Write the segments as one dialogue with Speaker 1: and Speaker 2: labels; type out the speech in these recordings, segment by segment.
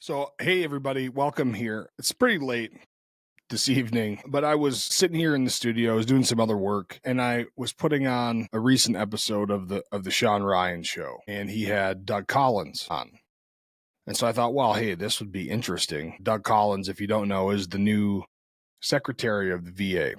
Speaker 1: So, hey, everybody, welcome here. It's pretty late this evening, but I was sitting here in the studio. I was doing some other work, and I was putting on a recent episode of the Sean Ryan show, and he had Doug Collins on. And so I thought, well, hey, this would be interesting. Doug Collins, if you don't know, is the new secretary of the VA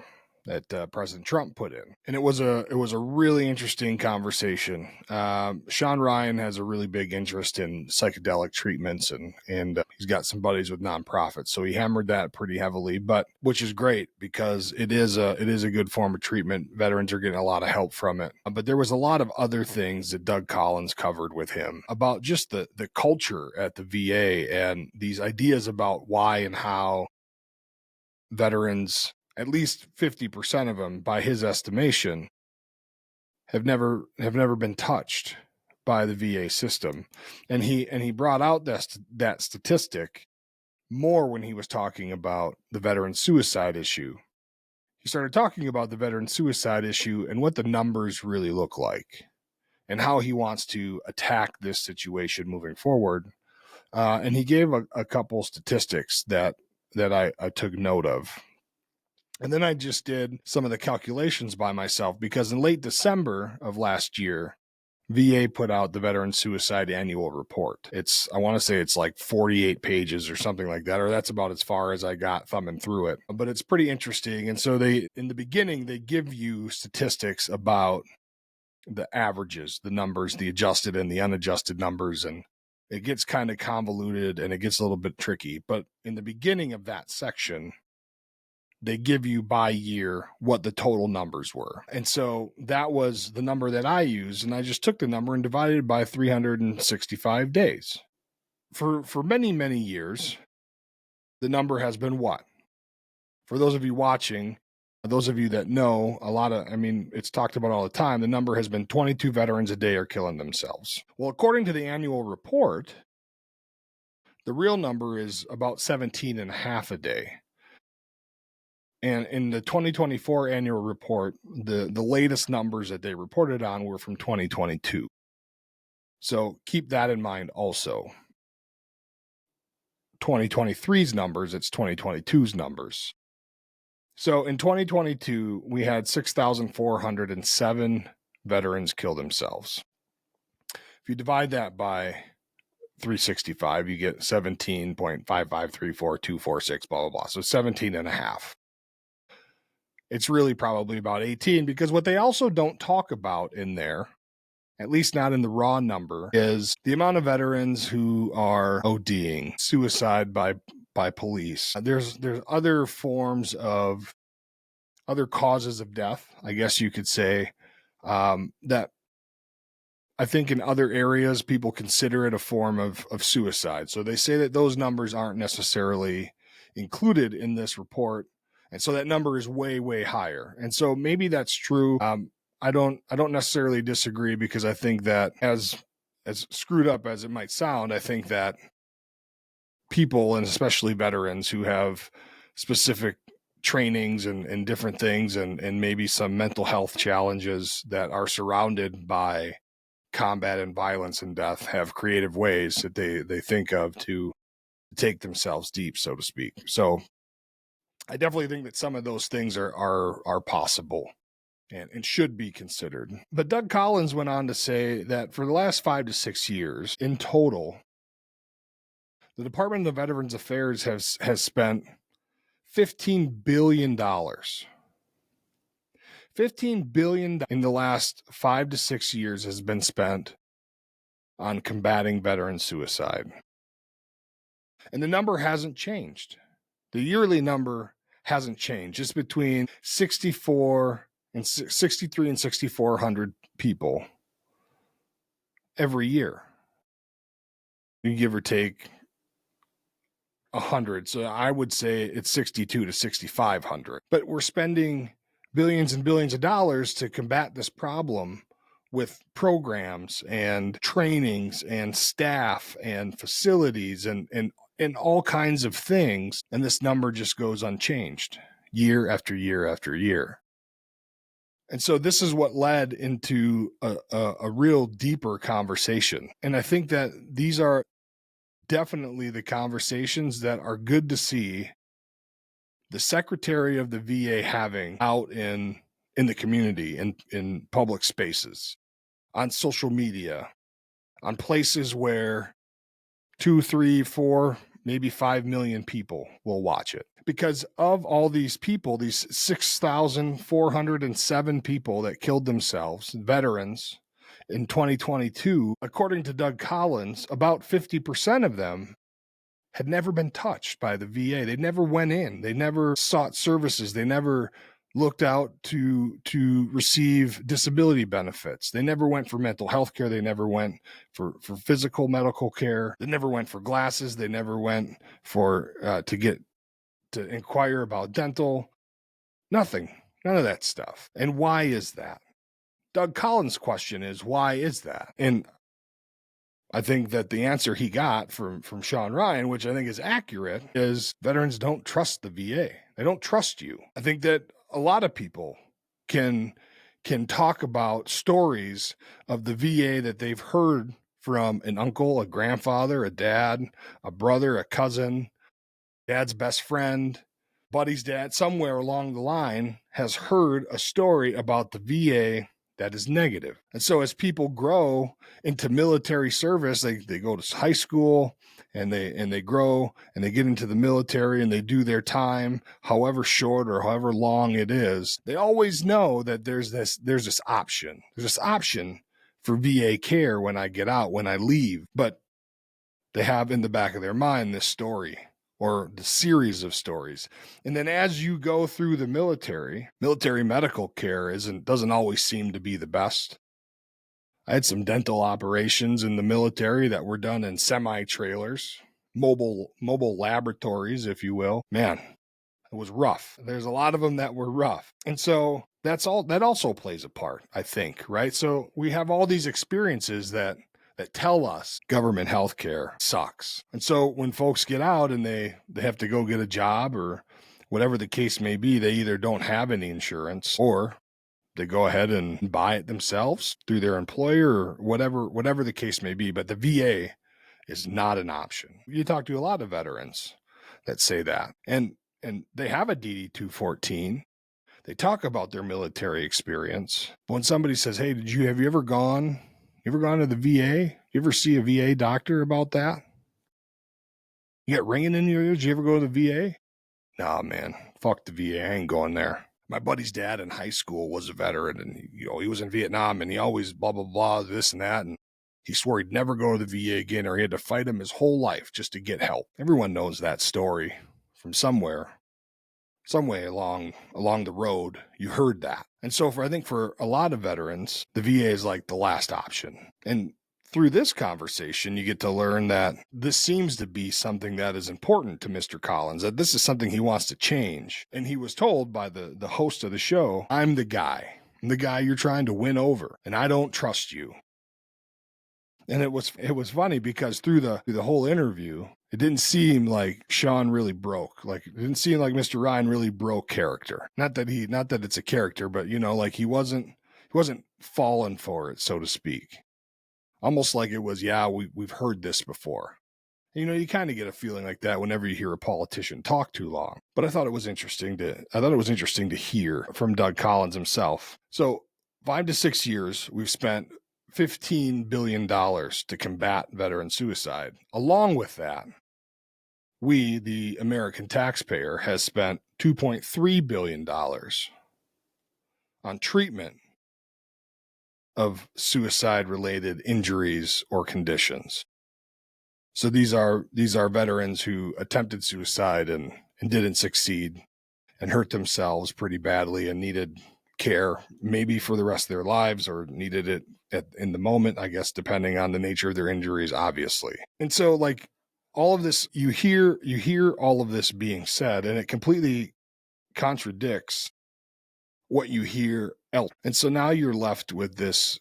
Speaker 1: that President Trump put in, and it was a really interesting conversation. Sean Ryan has a really big interest in psychedelic treatments, and he's got some buddies with nonprofits, so he hammered that pretty heavily. But which is great because it is a good form of treatment. Veterans are getting a lot of help from it. But there was a lot of other things that Doug Collins covered with him about just the culture at the VA and these ideas about why and how veterans, at least 50% of them, by his estimation, have never been touched by the VA system. And he brought out that statistic more when he was talking about the veteran suicide issue. He started talking about the veteran suicide issue and what the numbers really look like and how he wants to attack this situation moving forward. And he gave a couple statistics that I took note of. And then I just did some of the calculations by myself because in late December of last year, VA put out the Veteran Suicide Annual Report. I want to say it's like 48 pages or something like that, or that's about as far as I got thumbing through it. But it's pretty interesting. And so in the beginning, they give you statistics about the averages, the numbers, the adjusted and the unadjusted numbers, and it gets kind of convoluted and it gets a little bit tricky. But in the beginning of that section, they give you by year what the total numbers were. And so that was the number that I used. And I just took the number and divided it by 365 days. For many, many years, the number has been what? For those of you watching, those of you that know, it's talked about all the time, the number has been 22 veterans a day are killing themselves. Well, according to the annual report, the real number is about 17 and a half a day. And in the 2024 annual report, the latest numbers that they reported on were from 2022. So keep that in mind also. 2023's numbers, it's 2022's numbers. So in 2022, we had 6,407 veterans kill themselves. If you divide that by 365, you get 17.5534246, blah, blah, blah. So 17 and a half. It's really probably about 18 because what they also don't talk about in there, at least not in the raw number, is the amount of veterans who are ODing, suicide by police. There's other forms of other causes of death, I guess you could say, that I think in other areas people consider it a form of suicide. So they say that those numbers aren't necessarily included in this report. And so that number is way, way higher. And so maybe that's true. I don't necessarily disagree because I think that as screwed up as it might sound, I think that people, and especially veterans who have specific trainings and different things and maybe some mental health challenges that are surrounded by combat and violence and death, have creative ways that they think of to take themselves deep, so to speak. So I definitely think that some of those things are possible and should be considered. But Doug Collins went on to say that for the last 5 to 6 years, in total, the Department of Veterans Affairs has spent $15 billion. $15 billion in the last 5 to 6 years has been spent on combating veteran suicide. And the number hasn't changed. The yearly number hasn't changed. It's between 63 and 6,400 people every year. You give or take 100. So I would say it's 62 to 6,500. But we're spending billions and billions of dollars to combat this problem with programs and trainings and staff and facilities and all kinds of things. And this number just goes unchanged year after year after year. And so this is what led into a real deeper conversation. And I think that these are definitely the conversations that are good to see the secretary of the VA having out in the community, in public spaces, on social media, on places where 2, 3, 4, maybe 5 million people will watch it. Because of all these people, these 6,407 people that killed themselves, veterans, in 2022, according to Doug Collins, about 50% of them had never been touched by the VA. They never went in. They never sought services. They never looked out to receive disability benefits. They never went for mental health care. They never went for physical medical care. They never went for glasses. They never went for to inquire about dental. Nothing. None of that stuff. And why is that? Doug Collins' question is, why is that? And I think that the answer he got from Sean Ryan, which I think is accurate, is veterans don't trust the VA. They don't trust you. I think that a lot of people can talk about stories of the VA that they've heard from an uncle, a grandfather, a dad, a brother, a cousin, dad's best friend, buddy's dad, somewhere along the line has heard a story about the VA that is negative. And so as people grow into military service, they go to high school and they grow and they get into the military and they do their time, however short or however long it is. They always know that there's this option. There's this option for VA care when I get out, when I leave. But they have in the back of their mind this story, or the series of stories. And then as you go through the military medical care doesn't always seem to be the best. I had some dental operations in the military that were done in semi-trailers, mobile laboratories, if you will. Man, it was rough. There's a lot of them that were rough. And so that also plays a part, I think, right? So we have all these experiences that tell us government healthcare sucks. And so when folks get out and they have to go get a job or whatever the case may be, they either don't have any insurance or they go ahead and buy it themselves through their employer or whatever the case may be. But the VA is not an option. You talk to a lot of veterans that say that. And they have a DD 214. They talk about their military experience. But when somebody says, hey, have you ever gone to the VA? You ever see a VA doctor about that? You got ringing in your ears? Did you ever go to the VA? Nah, man, fuck the VA. I ain't going there. My buddy's dad in high school was a veteran, and he was in Vietnam, and he always blah, blah, blah, this and that. And he swore he'd never go to the VA again, or he had to fight him his whole life just to get help. Everyone knows that story from somewhere. Some way along the road, you heard that. And so I think for a lot of veterans, the VA is like the last option. And through this conversation, you get to learn that this seems to be something that is important to Mr. Collins, that this is something he wants to change. And he was told by the host of the show, I'm the guy you're trying to win over, and I don't trust you. And it was funny because through the whole interview, it didn't seem like Sean really broke. Like it didn't seem like Mr. Ryan really broke character. Not that it's a character, but like he wasn't falling for it, so to speak. Almost like it was, we've heard this before. You kind of get a feeling like that whenever you hear a politician talk too long. But I thought it was interesting to hear from Doug Collins himself. So 5 to 6 years, we've spent $15 billion to combat veteran suicide. Along with that, we, the American taxpayer, has spent $2.3 billion on treatment of suicide-related injuries or conditions. So these are veterans who attempted suicide and didn't succeed and hurt themselves pretty badly and needed care maybe for the rest of their lives, or needed it in the moment, I guess, depending on the nature of their injuries, obviously. And so like all of this, you hear all of this being said, and it completely contradicts what you hear else. And so now you're left with this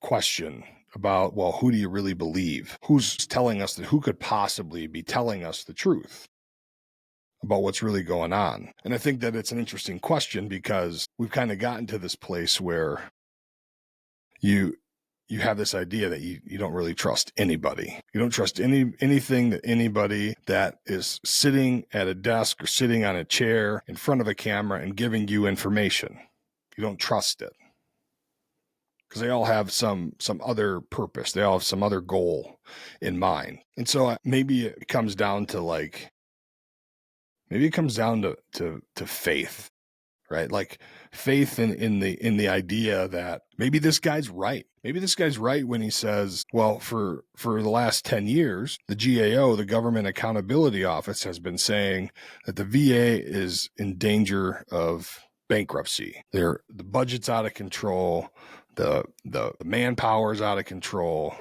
Speaker 1: question about, well, who do you really believe? Who's telling us that? Who could possibly be telling us the truth about what's really going on? And I think that it's an interesting question because we've kind of gotten to this place where you you have this idea that you don't really trust anybody. You don't trust anything that anybody that is sitting at a desk or sitting on a chair in front of a camera and giving you information. You don't trust it. Because they all have some other purpose. They all have some other goal in mind. And so maybe it comes down to faith, right? Like faith in the idea that maybe this guy's right. Maybe this guy's right when he says, well, for the last 10 years, the GAO, the Government Accountability Office, has been saying that the VA is in danger of bankruptcy. The budget's out of control. The manpower is out of control.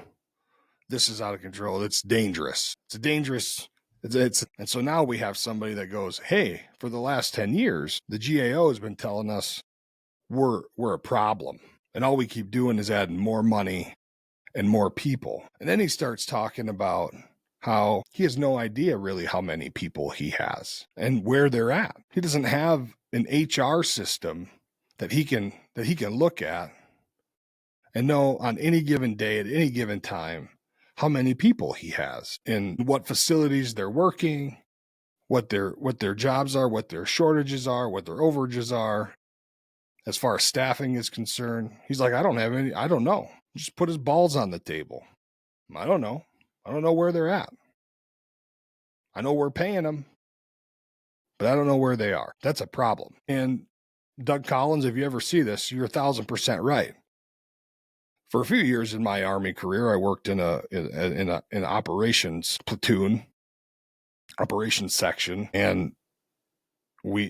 Speaker 1: This is out of control. It's dangerous. It's dangerous. And so now we have somebody that goes, hey, for the last 10 years, the GAO has been telling us we're a problem. And all we keep doing is adding more money and more people. And then he starts talking about how he has no idea really how many people he has and where they're at. He doesn't have an HR system that he can look at and know on any given day at any given time how many people he has and what facilities they're working, what their jobs are, what their shortages are, what their overages are. As far as staffing is concerned, he's like, I don't know. Just put his balls on the table. I don't know. I don't know where they're at. I know we're paying them, but I don't know where they are. That's a problem. And Doug Collins, if you ever see this, you're 1,000% right. For a few years in my Army career, I worked in an operations platoon, operations section, and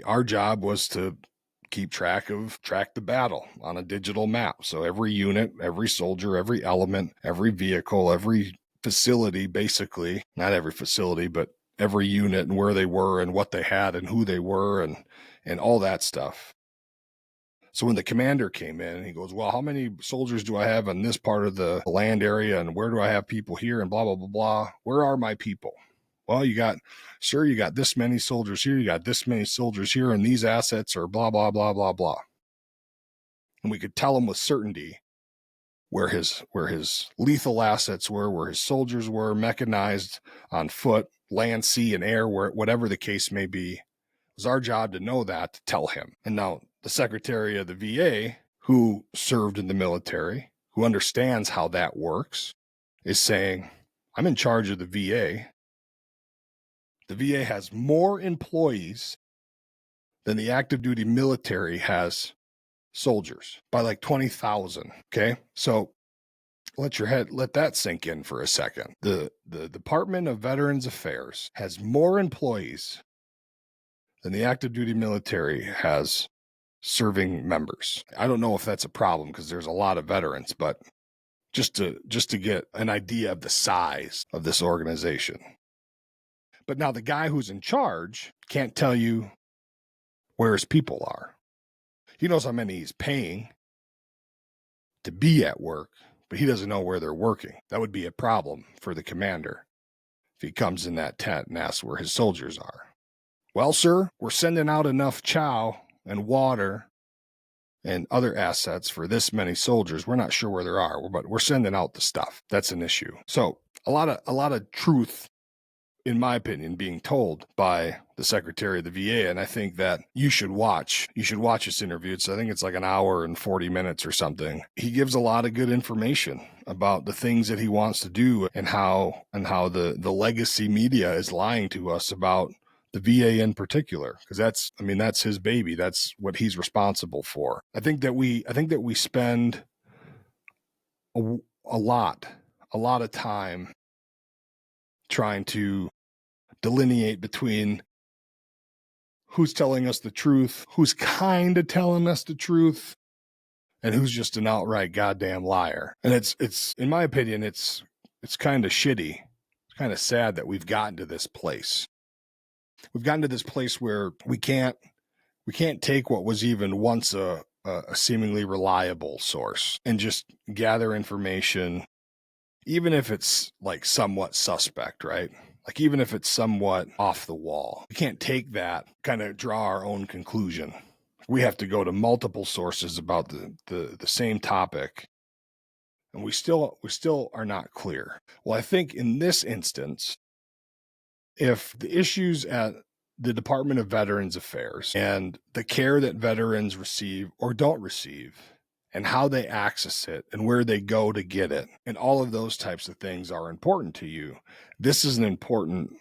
Speaker 1: our job was to track the battle on a digital map. So every unit, every soldier, every element, every vehicle, every facility, basically, not every facility, but every unit and where they were and what they had and who they were and all that stuff. So when the commander came in, he goes, well, how many soldiers do I have in this part of the land area? And where do I have people here? And blah, blah, blah, blah. Where are my people? Well, you got this many soldiers here. You got this many soldiers here. And these assets are blah, blah, blah, blah, blah. And we could tell him with certainty where his lethal assets were, where his soldiers were, mechanized, on foot, land, sea, and air, whatever the case may be. It was our job to know that, to tell him. And now the Secretary of the VA, who served in the military, who understands how that works, is saying, I'm in charge of the VA. The VA has more employees than the active duty military has soldiers by like 20,000. Okay. So let that sink in for a second. The Department of Veterans Affairs has more employees than the active duty military has serving members. I don't know if that's a problem because there's a lot of veterans, but just to get an idea of the size of this organization. But now the guy who's in charge can't tell you where his people are. He knows how many he's paying to be at work, but he doesn't know where they're working. That would be a problem for the commander if he comes in that tent and asks where his soldiers are. Well, sir, we're sending out enough chow and water and other assets for this many soldiers. We're not sure where they are, but we're sending out the stuff. That's an issue. So a lot of truth, in my opinion, being told by the Secretary of the VA. And I think that you should watch this interview. I think it's like an hour and 40 minutes or something. He gives a lot of good information about the things that he wants to do and how the legacy media is lying to us about the VA in particular, because that's his baby. That's what he's responsible for. I think that we spend a lot of time trying to delineate between who's telling us the truth, who's kind of telling us the truth, and who's just an outright goddamn liar. And it's in my opinion, it's kind of shitty. It's kind of sad that we've gotten to this place. We've gotten to this place where we can't take what was even once a seemingly reliable source and just gather information, even if it's like somewhat suspect, right? Like even if it's somewhat off the wall. We can't take that, kind of draw our own conclusion. We have to go to multiple sources about the same topic And we still are not clear. Well, I think in this instance, if the issues at the Department of Veterans Affairs and the care that veterans receive or don't receive and how they access it and where they go to get it and all of those types of things are important to you, this is an important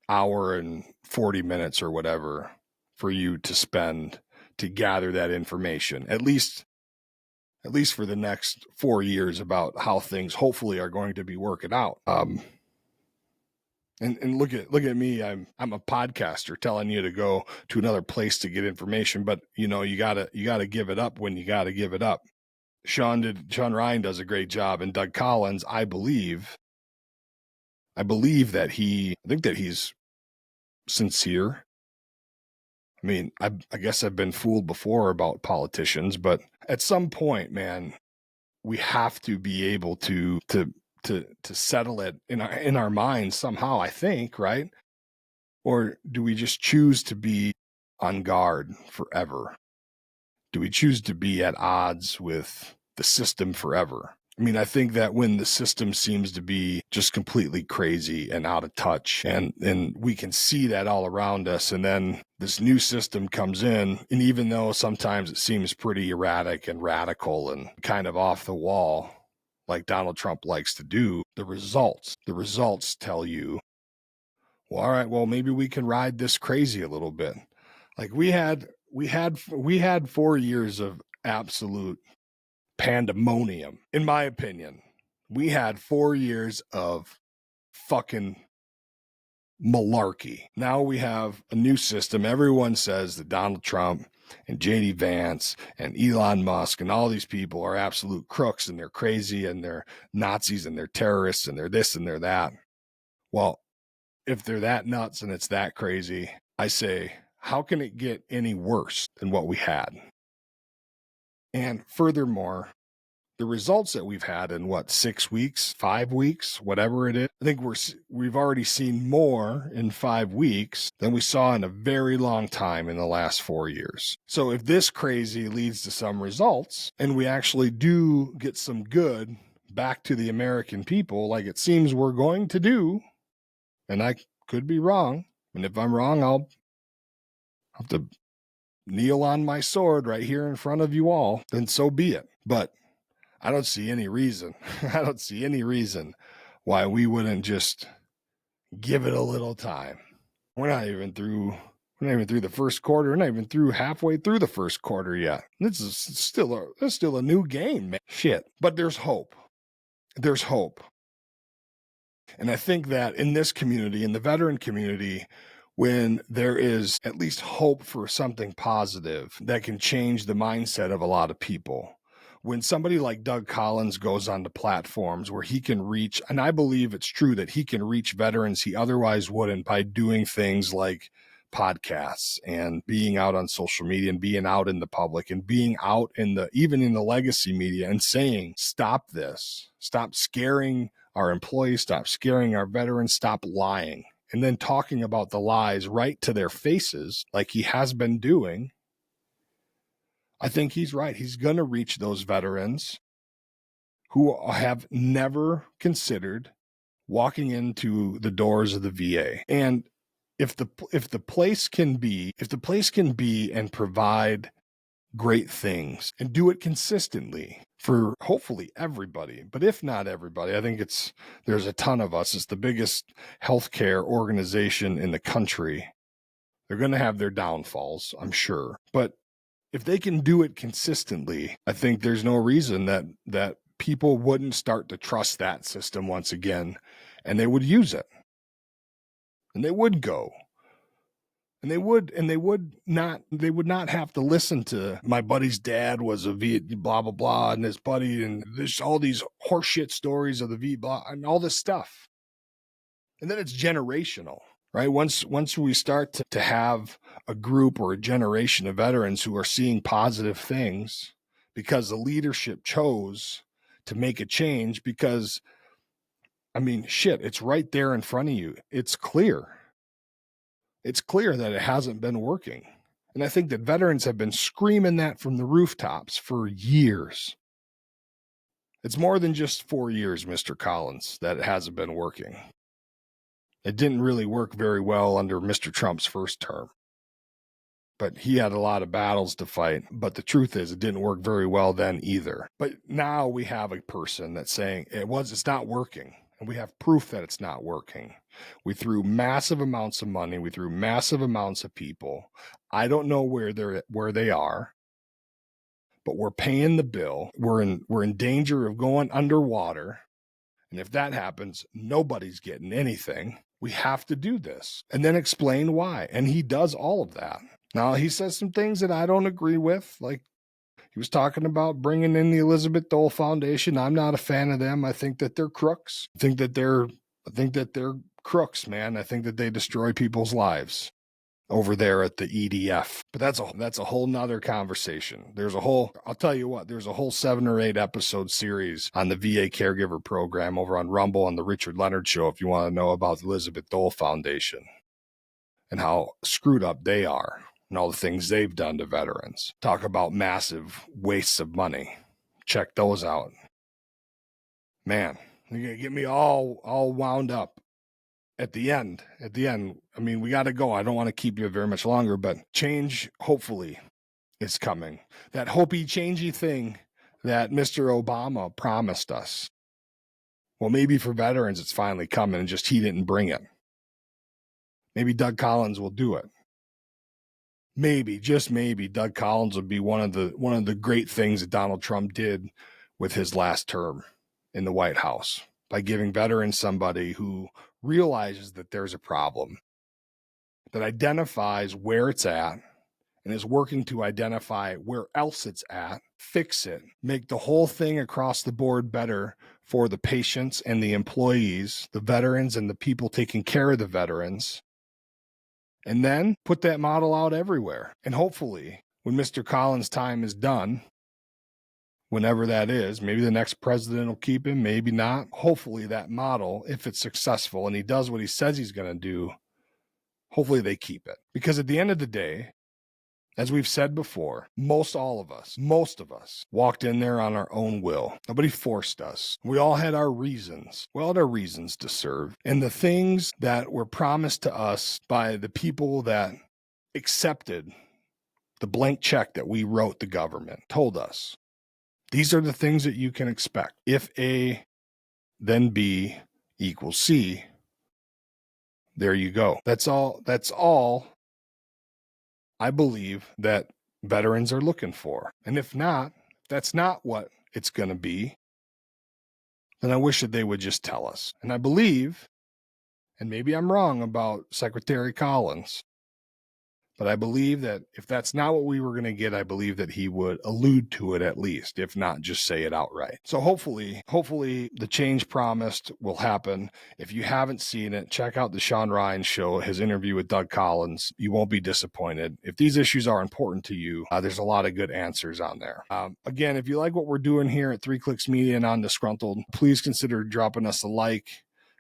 Speaker 1: hour and 40 minutes or whatever for you to spend to gather that information, at least for the next 4 years, about how things hopefully are going to be working out. And look at me. I'm a podcaster telling you to go to another place to get information, but you gotta give it up when you gotta give it up. Sean Ryan does a great job, and Doug Collins, I believe that I think that he's sincere. I mean, I guess I've been fooled before about politicians, but at some point, man, we have to be able to settle it in our minds somehow, I think, right? Or do we just choose to be on guard forever? Do we choose to be at odds with the system forever? I mean, I think that when the system seems to be just completely crazy and out of touch, and we can see that all around us, and then this new system comes in, and even though sometimes it seems pretty erratic and radical and kind of off the wall, like Donald Trump likes to do, the results tell you, well, all right, well, maybe we can ride this crazy a little bit. Like we had 4 years of absolute pandemonium, in my opinion. We had 4 years of fucking malarkey. Now we have a new system. Everyone says that Donald Trump and JD Vance and Elon Musk and all these people are absolute crooks, and they're crazy, and they're Nazis, and they're terrorists, and they're this and they're that. Well, if they're that nuts and it's that crazy, I say, how can it get any worse than what we had? And furthermore, the results that we've had in 6 weeks, 5 weeks, whatever it is, I think we've already seen more in 5 weeks than we saw in a very long time in the last 4 years. So if this crazy leads to some results and we actually do get some good back to the American people, like it seems we're going to do, and I could be wrong, and if I'm wrong, I'll have to kneel on my sword right here in front of you all, then so be it. But I don't see any reason. I don't see any reason why we wouldn't just give it a little time. We're not even through the first quarter. We're not even through halfway through the first quarter yet. This is still a new game, man. Shit. But there's hope. There's hope. And I think that in this community, in the veteran community, when there is at least hope for something positive that can change the mindset of a lot of people, when somebody like Doug Collins goes onto platforms where he can reach, and I believe it's true that he can reach veterans he otherwise wouldn't by doing things like podcasts and being out on social media and being out in the public and being out even in the legacy media and saying, stop this, stop scaring our employees, stop scaring our veterans, stop lying, and then talking about the lies right to their faces like he has been doing. I think he's right. He's going to reach those veterans who have never considered walking into the doors of the VA. And if the place can be and provide great things and do it consistently for hopefully everybody, but if not everybody, I think there's a ton of us. It's the biggest healthcare organization in the country. They're going to have their downfalls, I'm sure, but if they can do it consistently, I think there's no reason that people wouldn't start to trust that system once again, and they would use it, and they would go, and they would not have to listen to my buddy's dad was a blah blah blah, and his buddy, and there's all these horseshit stories of the V blah and all this stuff, and then it's generational. Right? Once we start to have a group or a generation of veterans who are seeing positive things because the leadership chose to make a change, because, I mean, shit, it's right there in front of you. It's clear. It's clear that it hasn't been working. And I think that veterans have been screaming that from the rooftops for years. It's more than just 4 years, Mr. Collins, that it hasn't been working. It didn't really work very well under Mr. Trump's first term. But he had a lot of battles to fight. But the truth is, it didn't work very well then either. But now we have a person that's saying it's not working. And we have proof that it's not working. We threw massive amounts of money. We threw massive amounts of people. I don't know where they are, but we're paying the bill. We're in danger of going underwater. And if that happens, nobody's getting anything. We have to do this and then explain why. And he does all of that. Now, he says some things that I don't agree with, like he was talking about bringing in the Elizabeth Dole Foundation. I'm not a fan of them. I think that they're crooks. I think that they're crooks, man. I think that they destroy people's lives over there at the EDF. But that's a whole nother conversation. I'll tell you what, there's a whole 7 or 8 episode series on the VA caregiver program over on Rumble on the Richard Leonard Show if you want to know about the Elizabeth Dole Foundation and how screwed up they are and all the things they've done to veterans. Talk about massive wastes of money. Check those out. Man, you're going to get me all wound up. At the end, I mean, we got to go. I don't want to keep you very much longer, but change, hopefully, is coming. That hopey, changey thing that Mr. Obama promised us. Well, maybe for veterans, it's finally coming and just he didn't bring it. Maybe Doug Collins will do it. Maybe, just maybe, Doug Collins will be one of the great things that Donald Trump did with his last term in the White House by giving veterans somebody who realizes that there's a problem, that identifies where it's at, and is working to identify where else it's at, fix it, make the whole thing across the board better for the patients and the employees, the veterans and the people taking care of the veterans, and then put that model out everywhere. And hopefully, when Mr. Collins' time is done, whenever that is, maybe the next president will keep him, maybe not. Hopefully that model, if it's successful and he does what he says he's going to do, hopefully they keep it. Because at the end of the day, as we've said before, most of us walked in there on our own will. Nobody forced us. We all had our reasons. We all had our reasons to serve. And the things that were promised to us by the people that accepted the blank check that we wrote the government told us, these are the things that you can expect. If A, then B equals C, there you go. That's all I believe that veterans are looking for. And if that's not what it's going to be, then I wish that they would just tell us. And I believe, and maybe I'm wrong about Secretary Collins, but I believe that if that's not what we were going to get, I believe that he would allude to it at least, if not just say it outright. So hopefully the change promised will happen. If you haven't seen it, check out the Sean Ryan Show, his interview with Doug Collins. You won't be disappointed. If these issues are important to you, there's a lot of good answers on there. Again, if you like what we're doing here at 3 Clicks Media and on Disgruntled, please consider dropping us a like.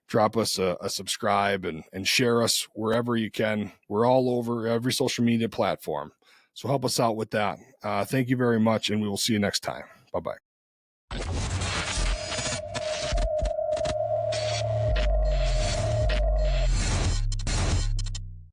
Speaker 1: Drop us a subscribe and share us wherever you can. We're all over every social media platform. So help us out with that. Thank you very much, and we will see you next time. Bye-bye.